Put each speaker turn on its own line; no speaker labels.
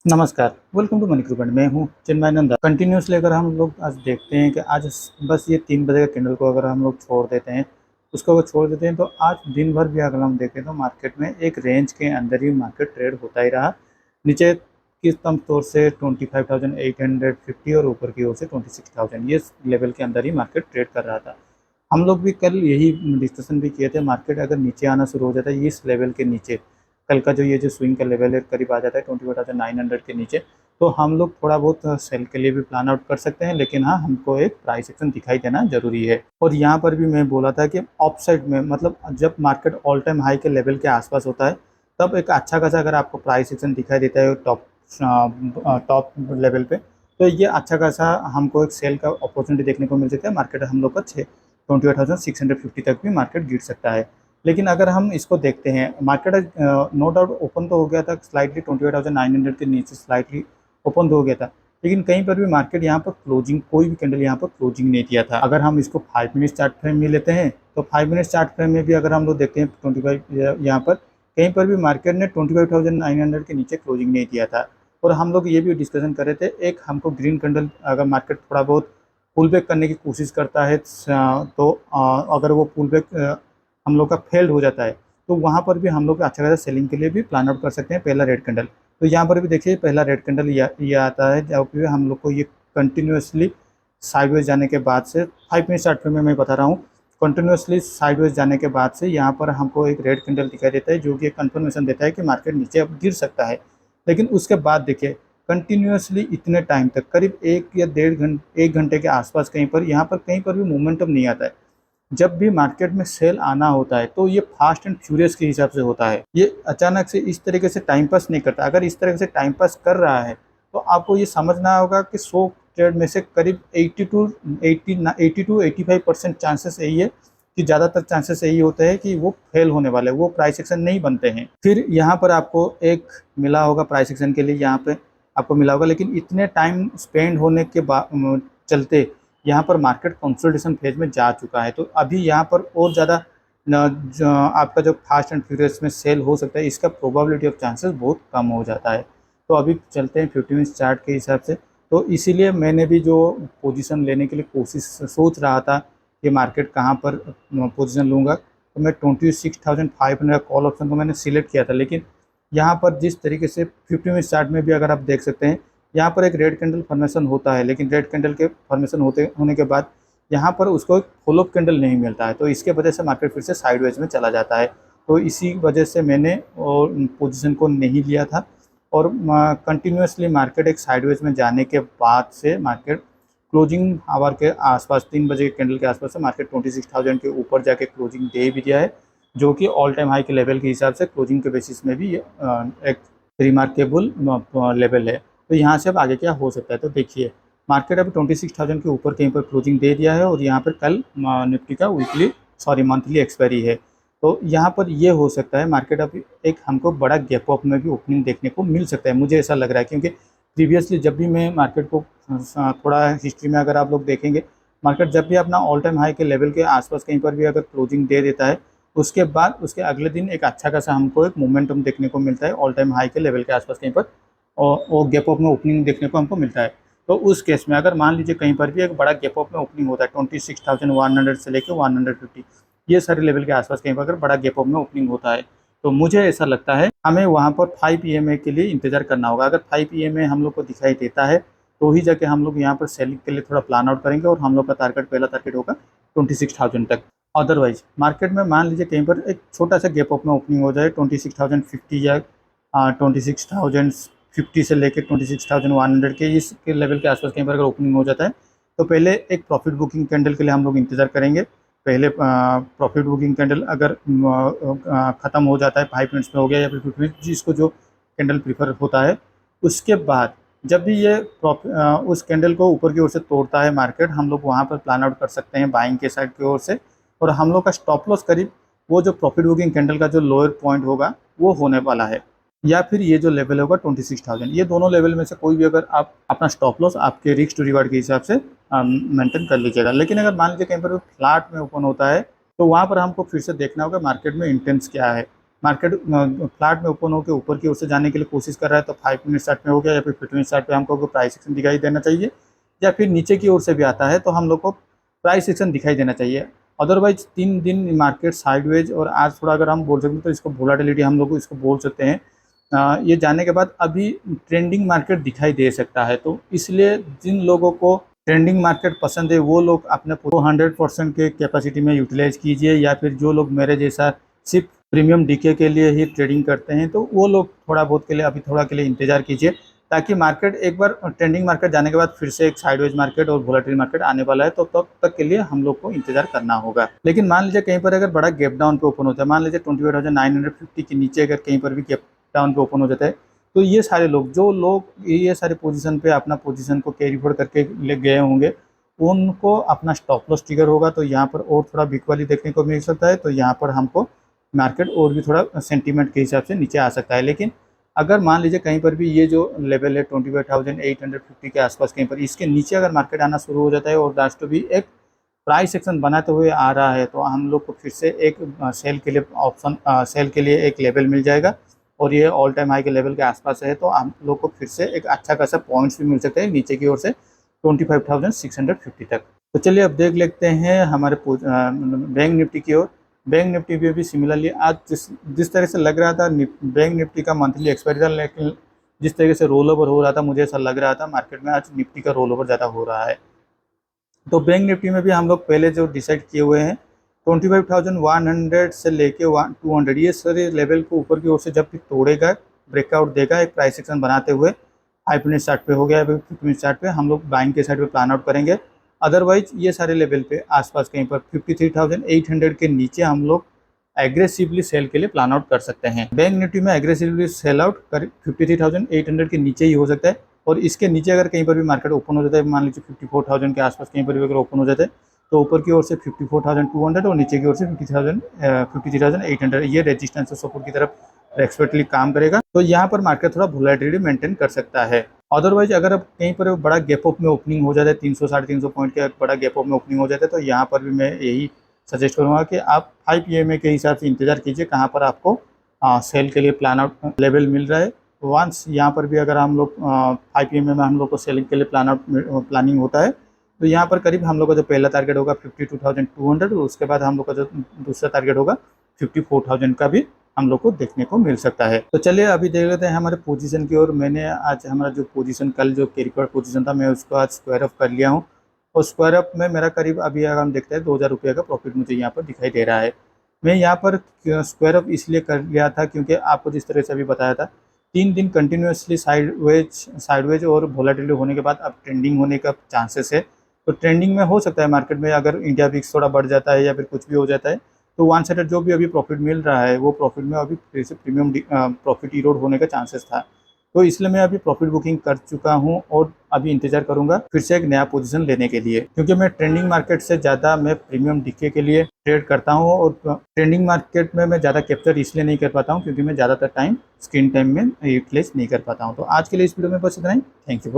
नमस्कार, welcome to Money Group and मैं हूँ चिन्मय नंदा। कंटिन्यूसली अगर हम लोग आज देखते हैं कि आज बस ये 3 बजे का कैंडल को अगर हम लोग छोड़ देते हैं, उसको अगर छोड़ देते हैं तो आज दिन भर भी अगर हम देखें तो मार्केट में एक रेंज के अंदर ही मार्केट ट्रेड होता ही रहा। नीचे की तौर से 25,850 और ऊपर की ओर से 26,000 ये लेवल के अंदर ही मार्केट ट्रेड कर रहा था। हम लोग भी कल यही डिस्कशन भी किए थे, मार्केट अगर नीचे आना शुरू हो जाता है इस लेवल के नीचे, कल का जो ये जो स्विंग का लेवल है करीब आ जाता है 24,900 के नीचे, तो हम लोग थोड़ा बहुत सेल के लिए भी प्लान आउट कर सकते हैं। लेकिन हाँ, हमको एक प्राइस एक्शन दिखाई देना जरूरी है। और यहाँ पर भी मैं बोला था कि ऑफ साइड में मतलब जब मार्केट ऑल टाइम हाई के लेवल के आसपास होता है तब एक अच्छा खासा अगर आपको प्राइस एक्शन दिखाई देता है टॉप लेवल पे, तो ये अच्छा खासा हमको एक सेल का अपॉर्चुनिटी देखने को मिल सकता है। मार्केट हम लोग का 28,650 तक भी मार्केट गिर सकता है। लेकिन अगर हम इसको देखते हैं, मार्केट नो डाउट ओपन तो हो गया था स्लाइटली 28,900 के नीचे, स्लाइटली ओपन तो हो गया था, लेकिन कहीं पर भी मार्केट यहाँ पर क्लोजिंग, कोई भी कैंडल यहाँ पर क्लोजिंग नहीं किया था। अगर हम इसको 5 मिनट चार्ट फ्रेम में लेते हैं तो 5 मिनट चार्ट फ्रेम में भी अगर हम लोग देखते हैं 25 यहाँ पर कहीं पर भी मार्केट ने 25,900 के नीचे क्लोजिंग नहीं किया था। और हम लोग ये भी डिस्कशन कर रहे थे, एक हमको ग्रीन कैंडल अगर मार्केट थोड़ा बहुत पुल बैक करने की कोशिश करता है तो अगर वो पुल बैक हम लोग का फेल्ड हो जाता है तो वहाँ पर भी हम लोग अच्छा खासा सेलिंग के लिए भी प्लान आउट कर सकते हैं पहला रेड कैंडल। तो यहाँ पर भी देखिए पहला रेड कैंडल ये आता है जब भी हम लोग को ये कंटिन्यूसली साइडवेज जाने के बाद से 5 मिनट चार्ट में मैं बता रहा हूँ, कंटिन्यूसली साइडवेज जाने के बाद से यहाँ पर हमको एक रेड कैंडल दिखाई देता है जो कि एक कंफर्मेशन देता है कि मार्केट नीचे अब गिर सकता है। लेकिन उसके बाद देखिए कंटिन्यूसली इतने टाइम तक करीब 1 घंटे के आसपास कहीं पर यहाँ पर कहीं पर भी मोमेंटम नहीं आता है। जब भी मार्केट में सेल आना होता है तो ये फास्ट एंड फ्यूरियस के हिसाब से होता है, ये अचानक से इस तरीके से टाइम पास नहीं करता। अगर इस तरीके से टाइम पास कर रहा है तो आपको ये समझना होगा कि 100 ट्रेड में से करीब 80 टू 85% चांसेस यही है कि ज़्यादातर चांसेस यही होते हैं कि वो फेल होने वाले, वो प्राइस एक्शन नहीं बनते हैं। फिर यहाँ पर आपको एक मिला होगा प्राइस एक्शन के लिए, यहाँ पे आपको मिला होगा, लेकिन इतने टाइम स्पेंड होने के बाद चलते यहाँ पर मार्केट कंसोलिडेशन फेज में जा चुका है। तो अभी यहाँ पर और ज़्यादा आपका जो फास्ट एंड फ्यूरियस में सेल हो सकता है इसका प्रोबेबिलिटी ऑफ चांसेस बहुत कम हो जाता है। तो अभी चलते हैं 50 मिनट चार्ट के हिसाब से। तो इसीलिए मैंने भी जो पोजीशन लेने के लिए कोशिश सोच रहा था कि मार्केट कहाँ पर पोजीशन लूँगा, तो मैं 26,500 कॉल ऑप्शन को मैंने सिलेक्ट किया था। लेकिन यहाँ पर जिस तरीके से 50 मिनट चार्ट में भी अगर आप देख सकते हैं, यहाँ पर एक रेड कैंडल फॉर्मेशन होता है, लेकिन रेड कैंडल के फॉर्मेशन होने के बाद यहाँ पर उसको एक फॉलोअप कैंडल नहीं मिलता है, तो इसके वजह से मार्केट फिर से साइडवेज में चला जाता है। तो इसी वजह से मैंने पोजीशन को नहीं लिया था। और कंटिन्यूसली मार्केट एक साइडवेज में जाने के बाद से मार्केट क्लोजिंग आवर के आसपास 3 बजे के कैंडल के आसपास से मार्केट 26,000 के ऊपर जाके क्लोजिंग दे भी दिया है, जो कि ऑल टाइम हाई के लेवल के हिसाब से क्लोजिंग के बेसिस में भी ये एक रिमार्केबल लेवल है। तो यहाँ से अब आगे क्या हो सकता है, तो देखिए मार्केट अभी 26,000 के ऊपर कहीं पर क्लोजिंग दे दिया है और यहाँ पर कल निफ्टी का मंथली एक्सपायरी है। तो यहाँ पर ये हो सकता है मार्केट अभी एक हमको बड़ा गैप अप में भी ओपनिंग देखने को मिल सकता है, मुझे ऐसा लग रहा है। क्योंकि प्रीवियसली जब भी मैं मार्केट को थोड़ा हिस्ट्री में अगर आप लोग देखेंगे, मार्केट जब भी अपना ऑल टाइम हाई के लेवल के आसपास कहीं पर भी अगर क्लोजिंग दे देता है, उसके बाद उसके अगले दिन एक अच्छा खासा हमको एक मोमेंटम देखने को मिलता है ऑल टाइम हाई के लेवल के आसपास कहीं पर, और वो गैप अप में ओपनिंग देखने को हमको मिलता है। तो उस केस में अगर मान लीजिए कहीं पर भी एक बड़ा गैप अप में ओपनिंग होता है 26,100 से लेकर 150, ये सारे लेवल के आसपास कहीं पर अगर बड़ा गैप अप में ओपनिंग होता है, तो मुझे ऐसा लगता है हमें वहाँ पर 5 EMA के लिए इंतजार करना होगा। अगर 5 EMA हम लोग को दिखाई देता है तो ही जाके हम लोग यहाँ पर सेलिंग के लिए थोड़ा प्लान आउट करेंगे और हम लोग का पहला टारगेट होगा 26,000 तक। अदरवाइज मार्केट में मान लीजिए कहीं पर एक छोटा सा गैप अप में ओपनिंग हो जाए 26,050 या 26,050 से लेकर 26,100 के इस के लेवल के आसपास कहीं पर अगर ओपनिंग हो जाता है, तो पहले एक प्रॉफिट बुकिंग कैंडल के लिए हम लोग इंतजार करेंगे। पहले प्रॉफिट बुकिंग कैंडल अगर ख़त्म हो जाता है, 5 मिनट्स में हो गया या फिर 50 मिनट, जिसको जो कैंडल प्रीफर होता है, उसके बाद जब भी ये उस कैंडल को ऊपर की ओर से तोड़ता है मार्केट, हम लोग वहाँ पर प्लान आउट कर सकते हैं बाइंग के साइड की ओर से। और हम लोग का स्टॉप लॉस करीब वो जो प्रॉफिट बुकिंग कैंडल का जो लोअर पॉइंट होगा वो होने वाला है, या फिर ये जो लेवल होगा 26,000, ये दोनों लेवल में से कोई भी अगर आप अपना स्टॉप लॉस आपके रिस्क टू रिवार्ड के हिसाब से मेंटेन कर लीजिएगा। लेकिन अगर मान लीजिए कहीं पर फ्लैट में ओपन होता है तो वहाँ पर हमको फिर से देखना होगा मार्केट में इंटेंस क्या है। मार्केट फ्लैट में ओपन होकर ऊपर की ओर से जाने के लिए कोशिश कर रहा है तो 5 मिनट चार्ट में हो गया, या फिर 15 मिनट चार्ट पे हमको प्राइस एक्शन दिखाई देना चाहिए, या फिर नीचे की ओर से भी आता है तो हम लोग को प्राइस एक्शन दिखाई देना चाहिए। अदरवाइज 3 दिन मार्केट साइडवेज और आज थोड़ा अगर हम बोल सकते हैं तो इसको वोलेटिलिटी हम लोग इसको बोल सकते हैं। ये जाने के बाद अभी ट्रेंडिंग मार्केट दिखाई दे सकता है, तो इसलिए जिन लोगों को ट्रेंडिंग मार्केट पसंद है वो लोग अपने 100% के कैपेसिटी में यूटिलाइज कीजिए, या फिर जो लोग मेरे जैसा सिर्फ प्रीमियम डीके के लिए ही ट्रेडिंग करते हैं तो वो लोग थोड़ा बहुत के लिए अभी थोड़ा के लिए इंतजार कीजिए, ताकि मार्केट एक बार ट्रेंडिंग मार्केट जाने के बाद फिर से एक साइडवेज मार्केट और वोलेटाइल मार्केट आने वाला है, तो तब तक के लिए हम लोग को इंतजार करना होगा। लेकिन मान लीजिए कहीं पर अगर बड़ा गैप डाउन पे ओपन होता है, मान लीजिए 28,950 के नीचे अगर कहीं पर भी गैप डाउन पे ओपन हो जाता है, तो ये सारे लोग जो लोग ये सारे पोजीशन पे अपना पोजीशन को कैरी फॉरवर्ड करके ले गए होंगे उनको अपना स्टॉप लॉस ट्रिगर होगा, तो यहाँ पर और थोड़ा वीक वाली देखने को मिल सकता है, तो यहाँ पर हमको मार्केट और भी थोड़ा सेंटीमेंट के हिसाब से नीचे आ सकता है। लेकिन अगर मान लीजिए कहीं पर भी ये जो लेवल है 25,850 के आसपास कहीं पर इसके नीचे अगर मार्केट आना शुरू हो जाता है और लास्ट भी एक प्राइस एक्शन बनाते हुए आ रहा है, तो हम लोग को फिर से एक सेल के लिए ऑप्शन सेल के लिए एक लेवल मिल जाएगा, और ये ऑल टाइम हाई के लेवल के आसपास है, तो हम लोग को फिर से एक अच्छा खासा पॉइंट्स भी मिल सकते हैं नीचे की ओर से 25,650 तक। तो चलिए अब देख लेते हैं हमारे बैंक निफ्टी की ओर। बैंक निफ्टी भी अभी सिमिलरली आज जिस तरह से लग रहा था बैंक निफ्टी का मंथली एक्सपायरी था, लेकिन जिस तरह से रोल ओवर हो रहा था मुझे ऐसा लग रहा था मार्केट में आज निफ्टी का रोल ओवर ज़्यादा हो रहा है। तो बैंक निफ्टी में भी हम लोग पहले जो डिसाइड किए हुए हैं 25,100 से लेके 200 ये सारे लेवल को ऊपर की ओर से जब भी तोड़ेगा ब्रेकआउट देगा एक प्राइस एक्शन बनाते हुए 5 मिनट चार्ट पे हो गया, 50 मिनट चार्ट पे हम लोग बाइंग के साइड पे प्लान आउट करेंगे। अदरवाइज ये सारे लेवल पे आसपास कहीं पर 53,800 के नीचे हम लोग एग्रेसिवली सेल के लिए प्लान आउट कर सकते हैं। बैंक निफ्टी में एग्रेसिवली सेल आउट कर 53,800 के नीचे ही हो सकता है, और इसके नीचे अगर कहीं पर भी मार्केट ओपन हो जाता है, मान लीजिए 54,000 के आसपास कहीं पर भी अगर ओपन हो जाता है, तो ऊपर की ओर से 54,200 और नीचे की ओर से 53,800 ये रेजिस्टेंस और सपोर्ट की तरफ एक्सपर्टली काम करेगा, तो यहाँ पर मार्केट थोड़ा वोलेटिलिटी मेंटेन कर सकता है। अदरवाइज अगर अब कहीं पर बड़ा गैप अप में ओपनिंग हो जाता है 300 350 पॉइंट के बड़ा गैप अप में ओपनिंग हो जाता है, तो यहाँ पर भी मैं यही सजेस्ट करूँगा कि आप 5 EMA के हिसाब से इंतजार कीजिए कहाँ पर आपको सेल के लिए प्लान आउट लेवल मिल रहा है। वंस यहाँ पर भी अगर हम लोग 5 EMA में हम लोग को सेलिंग के लिए प्लानिंग होता है, तो यहाँ पर करीब हम लोग का जो पहला टारगेट होगा 52,200 और उसके बाद हम लोग का जो दूसरा टारगेट होगा 54,000 का भी हम लोग को देखने को मिल सकता है। तो चलिए अभी देख लेते हैं हमारे पोजीशन की ओर। मैंने आज हमारा जो पोजीशन कल जो कैरी फॉरवर्ड पोजीशन था मैं उसको आज स्क्वायर अप कर लिया हूँ, और स्क्वायर अप में मेरा करीब अभी अगर हम देखते हैं 2,000 रुपये का प्रॉफिट मुझे यहाँ पर दिखाई दे रहा है। मैं यहाँ पर स्क्वायर अप इसलिए कर लिया था क्योंकि आपको जिस तरह से अभी बताया था 3 दिन कंटिन्यूसली साइडवेज और वोलेटिलिटी होने के बाद अब ट्रेंडिंग होने का चांसेस है। तो ट्रेंडिंग में हो सकता है मार्केट में अगर इंडिया विक्स थोड़ा बढ़ जाता है या फिर कुछ भी हो जाता है, तो वन साइडेड जो भी अभी प्रॉफिट मिल रहा है वो प्रॉफिट में अभी फिर से प्रीमियम प्रॉफिट इरोड होने का चांसेस था। तो इसलिए मैं अभी प्रॉफिट बुकिंग कर चुका हूं और अभी इंतजार करूंगा फिर से एक नया पोजीशन लेने के लिए, क्योंकि मैं ट्रेंडिंग मार्केट से ज़्यादा मैं प्रीमियम डीके के लिए ट्रेड करता हूं, और ट्रेंडिंग मार्केट में मैं ज़्यादा कैप्चर इसलिए नहीं कर पाता हूं क्योंकि मैं ज़्यादातर टाइम स्क्रीन टाइम में यूटिलाइज नहीं कर पाता हूँ। तो आज के लिए इस वीडियो में बस इतना ही। Thank you.